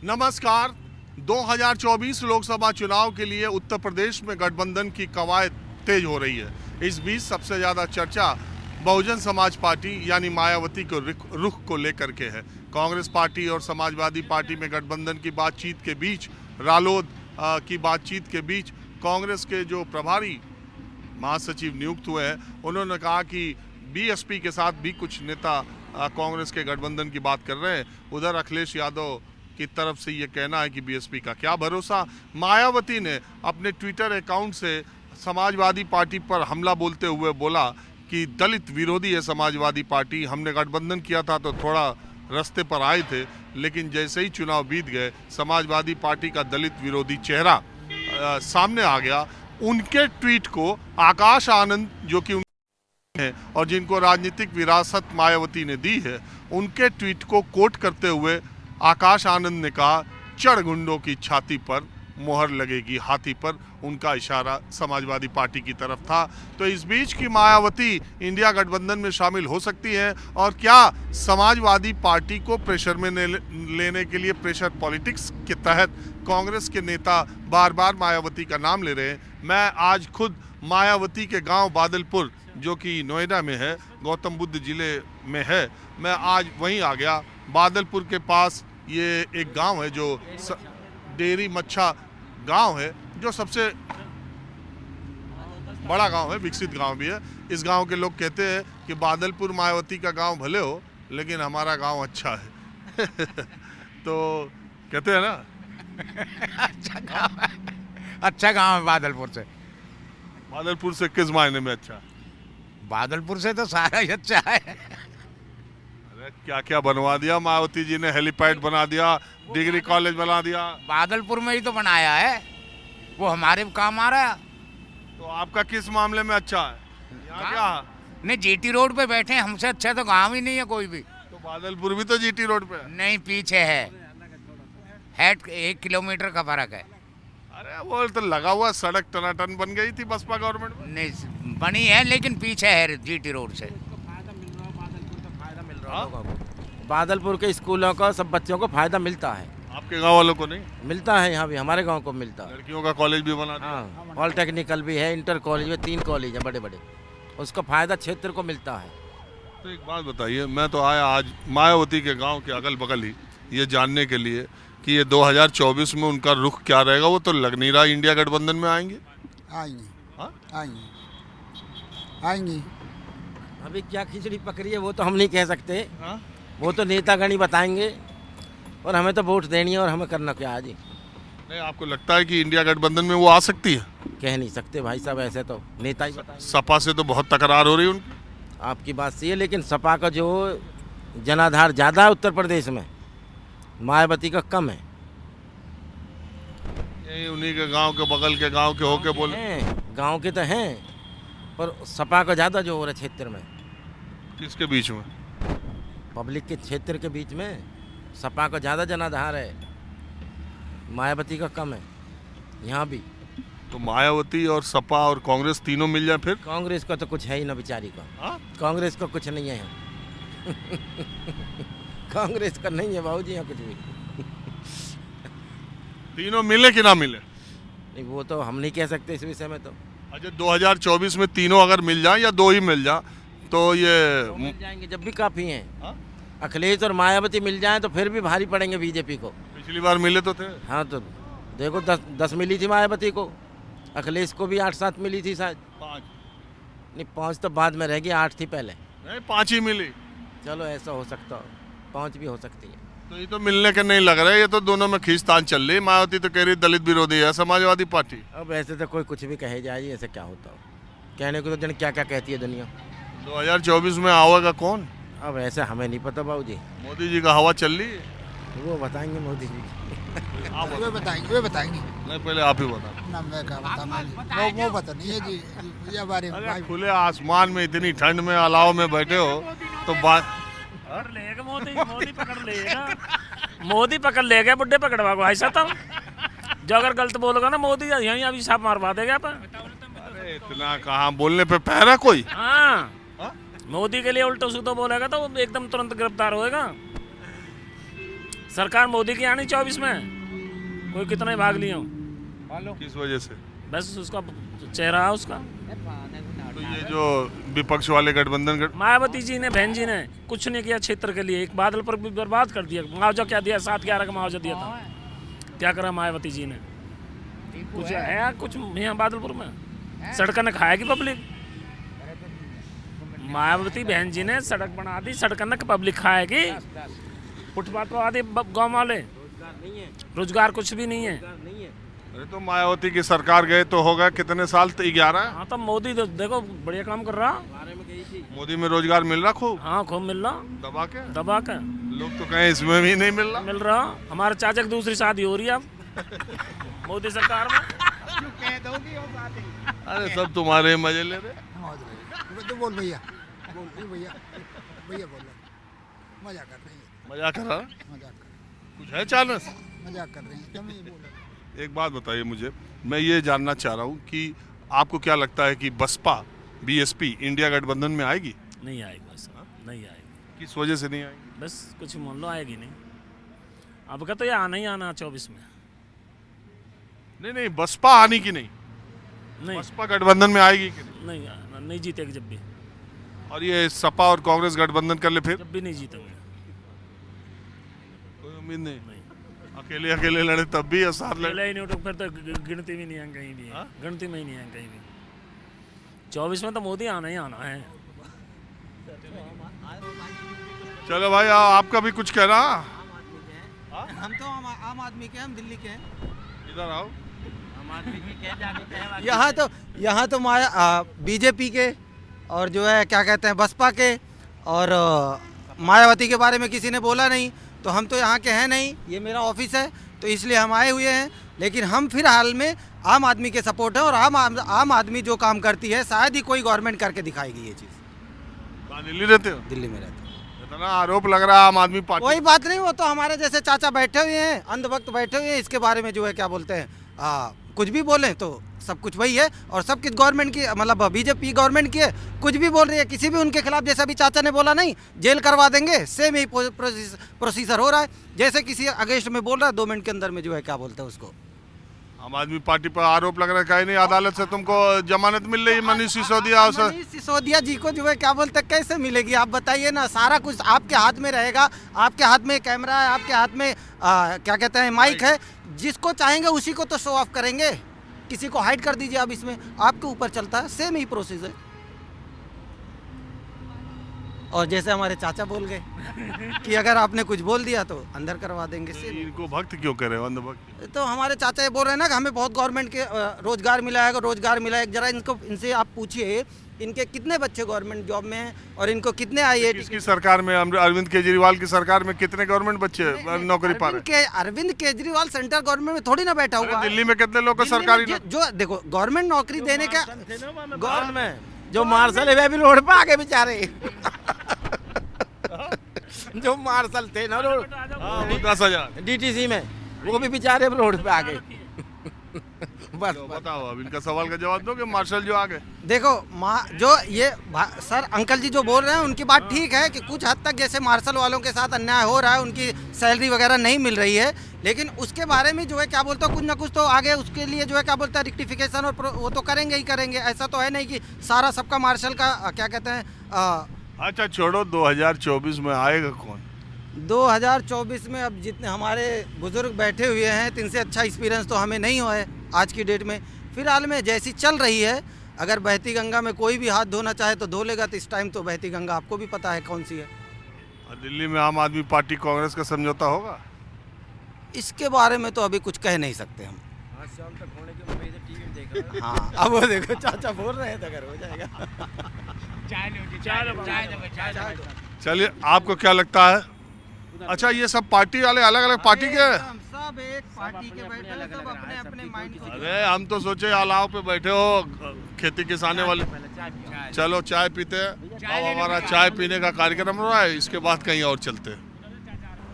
नमस्कार। 2024 लोकसभा चुनाव के लिए उत्तर प्रदेश में गठबंधन की कवायद तेज हो रही है। इस बीच सबसे ज़्यादा चर्चा बहुजन समाज पार्टी यानी मायावती के रुख को लेकर के है। कांग्रेस पार्टी और समाजवादी पार्टी में गठबंधन की बातचीत के बीच, रालोद की बातचीत के बीच, कांग्रेस के जो प्रभारी महासचिव नियुक्त हुए हैं, उन्होंने कहा कि बीएसपी के साथ भी कुछ नेता कांग्रेस के गठबंधन की बात कर रहे हैं। उधर अखिलेश यादव की तरफ से ये कहना है कि बीएसपी का क्या भरोसा। मायावती ने अपने ट्विटर अकाउंट से समाजवादी पार्टी पर हमला बोलते हुए बोला कि दलित विरोधी है समाजवादी पार्टी, हमने गठबंधन किया था तो थोड़ा रास्ते पर आए थे, लेकिन जैसे ही चुनाव बीत गए समाजवादी पार्टी का दलित विरोधी चेहरा सामने आ गया। उनके ट्वीट को आकाश आनंद, जो कि हैं और जिनको राजनीतिक विरासत मायावती ने दी है, उनके ट्वीट को कोट करते हुए आकाश आनंद ने कहा, चढ़ गुंडों की छाती पर मोहर लगेगी हाथी पर। उनका इशारा समाजवादी पार्टी की तरफ था। तो इस बीच की मायावती इंडिया गठबंधन में शामिल हो सकती है, और क्या समाजवादी पार्टी को प्रेशर में लेने के लिए प्रेशर पॉलिटिक्स के तहत कांग्रेस के नेता बार बार मायावती का नाम ले रहे हैं। मैं आज खुद मायावती के गांव बादलपुर, जो कि नोएडा में है, गौतम बुद्ध जिले में है, मैं आज वहीं आ गया। बादलपुर के पास ये एक गांव है जो डेरी मच्छा गांव है, जो सबसे बड़ा गांव है, विकसित गांव भी है। इस गांव के लोग कहते हैं कि बादलपुर मायावती का गांव भले हो, लेकिन हमारा गांव अच्छा है। तो कहते हैं ना अच्छा गांव है बादलपुर से। बादलपुर से किस मायने में अच्छा? बादलपुर से तो सारा ही अच्छा है। अरे क्या क्या बनवा दिया मायावती जी ने, हेलीपैड बना दिया, डिग्री कॉलेज बना दिया। बादलपुर में ही तो बनाया है, वो हमारे काम आ रहा है। तो आपका किस मामले में अच्छा है? यहाँ क्या नहीं, जीटी रोड पे बैठे हैं, हमसे अच्छा तो गांव ही नहीं है कोई भी। तो बादलपुर भी तो जीटी रोड पे है। नहीं, पीछे है 1 किलोमीटर का फर्क है। अरे वो तो लगा हुआ सड़क टनाटन बन गई थी बसपा गवर्नमेंट में। नहीं बनी है, लेकिन पीछे है जीटी रोड से। बादलपुर के स्कूलों का सब बच्चों को फायदा मिलता है। आपके गांव वालों को नहीं मिलता है, यहाँ भी हमारे गांव को मिलता है। लड़कियों का कॉलेज भी बना दिया। हाँ, पॉलिटेक्निकल भी है, इंटर कॉलेज है, 3 कॉलेज है बड़े बड़े, उसका फायदा क्षेत्र को मिलता है। तो एक बात बताइए, मैं तो आया आज मायावती के गांव के अगल बगल ही, ये जानने के लिए कि ये 2024 में उनका रुख क्या रहेगा। वो तो लग नहीं रहा इंडिया गठबंधन में आएंगे। आएंगे। हाँ? आएंगे। अभी क्या खिचड़ी पकड़ी है वो तो हम नहीं कह सकते। हाँ? वो तो नेतागण ही बताएंगे, और हमें तो वोट देनी है, और हमें करना क्या आज ही। नहीं, आपको लगता है कि इंडिया गठबंधन में वो आ सकती है? कह नहीं सकते भाई साहब, ऐसे तो नेता ही बताएंगे। सपा से तो बहुत तकरार हो रही है उनकी। आपकी बात सही है, लेकिन सपा का जो जनाधार ज़्यादा है उत्तर प्रदेश में, मायावती का कम है। यही उन्हीं के गांव के बगल के गांव के होके बोले। गांव के तो हैं, पर सपा का ज़्यादा जो हो रहा है क्षेत्र में। किसके बीच में? पब्लिक के क्षेत्र के बीच में सपा का ज़्यादा जनाधार है, मायावती का कम है यहाँ भी। तो मायावती और सपा और कांग्रेस तीनों मिल जाए फिर? कांग्रेस का तो कुछ है ही ना बेचारी का। हाँ? कांग्रेस का कुछ नहीं है यहाँ। कांग्रेस का नहीं है बाबूजी यहाँ कुछ भी। तीनों मिले कि ना मिले? नहीं, वो तो हम नहीं कह सकते इस विषय में तो। अच्छा, 2024 में तीनों अगर मिल जाए या 2 ही मिल जाए तो ये मिल जाएंगे जब भी काफ़ी हैं। हाँ? अखिलेश और मायावती मिल जाएं तो फिर भी भारी पड़ेंगे बीजेपी को। पिछली बार मिले तो थे। हाँ, तो देखो 10 मिली थी मायावती को, अखिलेश को भी 8-7 मिली थी शायद। 5 नहीं, 5 तो बाद में रह गई, 8 थी पहले। नहीं, 5 ही मिली। चलो ऐसा हो सकता हो, 5 भी हो सकती है। तो ये तो मिलने के नहीं लग रहा है, ये तो दोनों में खींचतान चल रही है। मायावती तो कह रही दलित विरोधी है समाजवादी पार्टी। अब ऐसे तो कोई कुछ भी कहे जाए, ऐसे क्या होता हो, कहने को तो जन क्या क्या कहती है दुनिया। 2024 में आवेगा कौन? अब ऐसे हमें नहीं पता बाबूजी, मोदी जी का हवा चल रही है। वो बताएंगे मोदी जी। आप वे बताएंगे। नहीं, पहले आप ही बता। ना मैं क्या बताना, वो पता नहीं है जी ये बारे में। अरे खुले आसमान में इतनी ठंड में अलाव में बैठे हो तो बात पकड़ लेगा मोदी पकड़ लेगा। मोदी पकड़ लेगा, बुड्ढे पकड़वा को ऐसा था। जो अगर गलत बोलोगा ना मोदी यहीं अभी साफ मारवा देगा। अरे इतना कहाँ बोलने पे पहरा कोई। हाँ, मोदी के लिए उल्टो सीधो बोलेगा तो एकदम तुरंत गिरफ्तार होएगा। सरकार मोदी की आनी 24 में, कोई कितना ही भाग लिया हो, किस वजह से? बस उसका चेहरा है उसका। तो ये जो विपक्ष वाले गठबंधन मायावती जी ने, बहन जी ने कुछ नहीं किया क्षेत्र के लिए। एक बादल पर भी बर्बाद कर दिया। मुआवजा क्या दिया? 7-11 का मुआवजा दिया था। क्या करा मायावती जी ने? कुछ है कुछ यहाँ बादलपुर में? सड़क ने खाएगी पब्लिक। मायावती बहन जी ने सड़क बना दी, सड़क न पब्लिक खाएगी। फुटपाथ पर आदि गाँव वाले, रोजगार कुछ भी नहीं है। अरे तो मायावती की सरकार गए तो होगा कितने साल? 11। हाँ तो मोदी देखो बढ़िया काम कर रहा। मोदी में रोजगार मिल रहा खूब? हाँ खूब मिल रहा। दबा के लोग तो कहें इसमें भी नहीं मिल रहा। मिल रहा। हमारे चाचा की दूसरी शादी हो रही है अब मोदी सरकार में। अरे सब तुम्हारे मजे ले रहे। तो बोल भैया, बोल भैया, भैया बोल रहे, मजाक कर रहे हैं, मजाक कर रहा? मजाक कर, कुछ है चालस? मजाक कर रहे हैं, क्यों नहीं बोल रहे? एक बात बताइए मुझे, मैं ये जानना चाह रहा हूँ कि आपको क्या लगता है कि बसपा बीएसपी इंडिया गठबंधन में आएगी? नहीं आएगी बस, नहीं आएगी। किस वजह से नहीं आएगी? बस कुछ मान लो आएगी नहीं। अब का तो ये आना ही आना 24 में। नहीं बसपा आनी की नहीं, नहीं बसपा गठबंधन में आएगी कि नहीं? नहीं जीतेगी जब भी। और ये सपा और कांग्रेस गठबंधन कर ले फिर? जब भी नहीं जीतेंगे। कोई उम्मीद नहीं। अकेले लड़े तब भी और साथ लड़े ही नहीं उठो फिर तो गिनती भी नहीं है कहीं भी। गिनती में ही नहीं है कहीं भी। 24 में तो मोदी आना ही आना है। चलो भाई आपका भी कुछ कहना? हम तो आम आदमी के, हम दिल्ली के हैं। इधर आओ। यहाँ तो बीजेपी के और जो है क्या कहते हैं बसपा के, और मायावती के बारे में किसी ने बोला नहीं। तो हम तो यहाँ के हैं नहीं, ये मेरा ऑफिस है तो इसलिए हम आए हुए हैं। लेकिन हम फिलहाल में आम आदमी के सपोर्ट है, और आम आदमी जो काम करती है शायद ही कोई गवर्नमेंट करके दिखाएगी ये चीज़। दिल्ली रहते हो? दिल्ली में रहते हैं। इतना आरोप लग रहा है आम आदमी पार्टी। कोई बात नहीं, वो तो हमारे जैसे चाचा बैठे हुए हैं, अंधभक्त बैठे हुए हैं। इसके बारे में जो है क्या बोलते हैं, कुछ भी बोलें तो सब कुछ वही है। और सब कुछ गवर्नमेंट की, मतलब बीजेपी गवर्नमेंट की है। कुछ भी बोल रही है किसी भी उनके खिलाफ, जैसे अभी चाचा ने बोला नहीं जेल करवा देंगे, सेम ही प्रोसीजर हो रहा है। जैसे किसी अगेंस्ट में बोल रहा है 2 मिनट के अंदर में जो है क्या बोलते हैं उसको। आम आदमी पार्टी पर आरोप लग रहा है, कहीं नहीं अदालत से तुमको जमानत मिल रही है मनीष सिसोदिया? मनीष सिसोदिया जी को जो है क्या बोलते हैं कैसे मिलेगी? आप बताइए ना। सारा कुछ आपके हाथ में रहेगा, आपके हाथ में कैमरा है, आपके हाथ में क्या कहते हैं माइक है। जिसको चाहेंगे उसी को तो शो ऑफ करेंगे, किसी को हाइड कर दीजिए। अब इसमें आपके ऊपर चलता है, सेम ही प्रोसेस है। और जैसे हमारे चाचा बोल गए कि अगर आपने कुछ बोल दिया तो अंदर करवा देंगे। इनको भक्त क्यों करे, अंधभक्त? तो हमारे चाचा ये बोल रहे हैं ना कि हमें बहुत गवर्नमेंट के रोजगार मिला है, रोजगार मिला है। जरा इनसे आप पूछिए इनके कितने बच्चे गवर्नमेंट जॉब में हैं और इनको कितने IIT किसकी सरकार में? अरविंद केजरीवाल की सरकार में कितने गवर्नमेंट बच्चे नौकरी पा रहे हैं? अरविंद केजरीवाल सेंट्रल गवर्नमेंट में थोड़ी ना बैठा हुआ है। दिल्ली में कितने लोग को सरकारी जो देखो गवर्नमेंट नौकरी देने का गवर्नमेंट में जो मार्शल है वे भी रोड पे आ गए बेचारे। जो मार्शल थे ना रोड 10,000 DTC में, वो भी बेचारे रोड पे आ गए। बस तो बताओ अब इनका सवाल का जवाब दो कि मार्शल जो आ गए। देखो जो ये सर अंकल जी जो बोल रहे हैं उनकी बात ठीक है कि कुछ हद तक जैसे मार्शल वालों के साथ अन्याय हो रहा है, उनकी सैलरी वगैरह नहीं मिल रही है। लेकिन उसके बारे में जो है क्या बोलते हैं कुछ ना कुछ तो आगे उसके लिए जो है क्या बोलते हैं रेक्टिफिकेशन और वो तो करेंगे ही करेंगे। ऐसा तो है नहीं कि सारा सबका मार्शल का क्या कहते हैं। अच्छा छोड़ो, 2024 में आएगा कौन? 2024 में अब जितने हमारे बुजुर्ग बैठे हुए हैं, इनसे अच्छा एक्सपीरियंस तो हमें नहीं हुआ है आज की डेट में। फिलहाल में जैसी चल रही है, अगर बहती गंगा में कोई भी हाथ धोना चाहे तो धो लेगा। तो इस टाइम तो बहती गंगा आपको भी पता है कौन सी है। दिल्ली में आम आदमी पार्टी कांग्रेस का समझौता होगा? इसके बारे में तो अभी कुछ कह नहीं सकते हम। हाँ अब वो देखो चाचा बोल रहे हैं तो अगर हो जाएगा। चलिए आपको क्या लगता है? अच्छा ये सब पार्टी वाले अलग अलग पार्टी के हैं? हम सब एक पार्टी के बैठे हैं, सब अपने अपने माइंड को। अरे हम तो सोचे अलाव पे बैठे हो खेती किसाने वाले। चलो चाय पीते हैं। अब हमारा चाय पीने का कार्यक्रम हो रहा है, इसके बाद कहीं और चलते हैं।